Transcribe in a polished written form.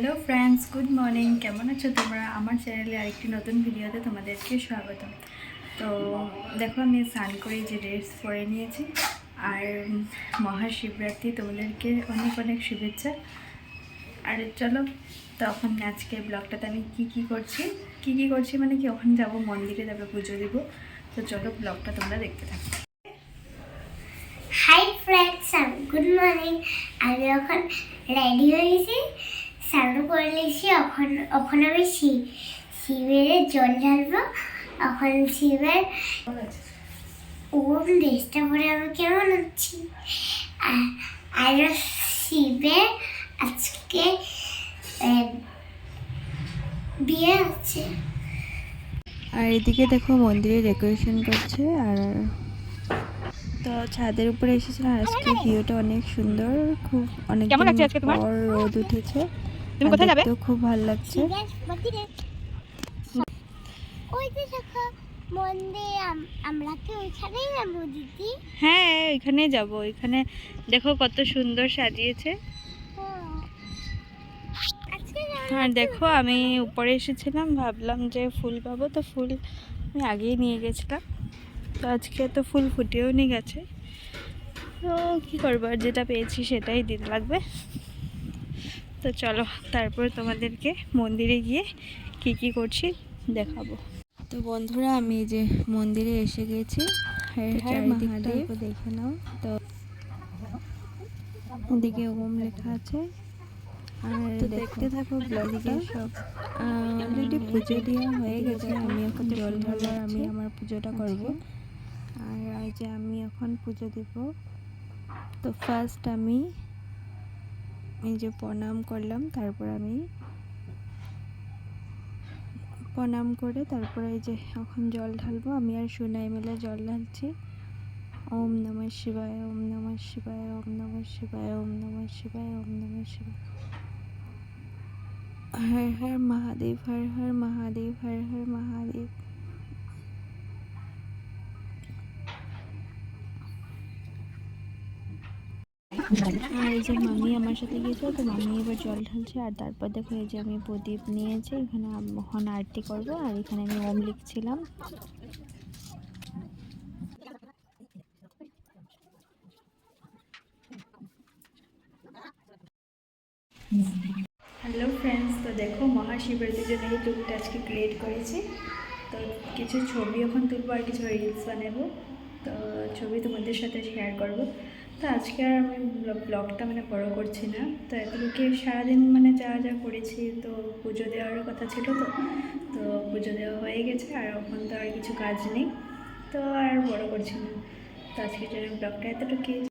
Hello friends, good morning. কেমন আছো তোমরা? আমার চ্যানেলে আরেকটি নতুন ভিডিওতে তোমাদেরকে স্বাগত। তো দেখো, আমি স্নান করে যে ড্রেস পরে নিয়েছি, আর মহাশিবরাত্রি, তোমাদেরকে অনেক অনেক শুভেচ্ছা। আর চলো, তখন আজকে ব্লগটাতে আমি কি করছি মানে কি, ওখানে যাবো মন্দিরে, তারপরে পুজো দিব। তো চলো, ব্লগটা তোমরা দেখতে থাকো। Hi friends, good morning. আমি এখন রেডি হয়েছি, স্নান করে নিয়েছি। এখন আমি শিবের জল ঢালবো। এখন শিবের ড্রেসটা পরে আমি কেমন হচ্ছি। আর শিবের আজকে বিয়ে আছে। আর এদিকে দেখো, মন্দিরে ডেকোরেশন করছে। আর তো ছাদের উপরে এসেছিলাম। আজকে ভিউটা অনেক সুন্দর, খুব অনেক পর রোদ উঠেছে। তুমি কোথায় যাবে? তো খুব ভালো লাগছে। ওই যে দেখো মন্দির, আমরা কি ওইখানেই যাবো দিদি? হ্যাঁ, ওইখানে যাব। ওইখানে দেখো কত সুন্দর সাজিয়েছে। আর দেখো, আমি উপরে এসেছিলাম, ভাবলাম যে ফুল পাবো, তো ফুল আমি আগেই নিয়ে গেছিলাম। তো আজকে তো ফুল ফুটেও নিয়ে গেছে। তো কী করবো, আর যেটা পেয়েছি সেটাই দিতে লাগবে। তো চলো, তারপর তোমাদেরকে মন্দিরে গিয়ে কি করছি দেখাবো। তো বন্ধুরা, আমি যে মন্দিরে এসে গেছি। চারিদিকটা দেখে নাও। তো ওদিকে ওম লেখা আছে। আর দেখতে থাকো ব্লগটা। সব অলরেডি পুজো দেওয়া হয়ে গেছে। আমি এখন জল ঢালার আমি আমার পুজোটা করব। আর এই যে আমি এখন পুজো দেব। তো ফার্স্ট আমি এই যে প্রণাম করলাম, তারপর আমি প্রণাম করে তারপরে এই যে এখন জল ঢালবো। আমি আর সুনাই মিলে জল ঢালছি। ওম নমঃ শিবায়, ওম নমঃ শিবায়, ওম নমঃ শিবায়, ওম নমঃ শিবায়, ওম নমঃ শিবায়। হর হর মহাদেব, হর হর মহাদেব, হর হর মহাদেব। আর এই যে মামি আমার সাথে গিয়েছে, তো মামি এবার জল ঢালছে। আর তারপর দেখো, এই যে আমি প্রদীপ নিয়েছি, এখানে এখন আরতি করবো। আর এখানে আমি ওম লিখছিলাম। হ্যালো ফ্রেন্ডস, তো দেখো, মহাশিবরাত্রির জন্য এই লুকটা আজকে ক্রিয়েট করেছি। তো কিছু ছবি এখন তুলবো আর কিছু রিলস বানাবো। তো ছবি তোমাদের সাথে শেয়ার করব। তো আজকে আর আমি ব্লগটা মানে বড় করছি না। তো এতটুকু সারাদিন মানে যা করেছি, তো পুজো দেওয়ার কথা ছিল। তো পুজো দেওয়া হয়ে গেছে, আর এখন তো আর কিছু কাজ নেই। তো আর বড় করছি না। তো আজকের জন্য ব্লগটা এতটুকুই।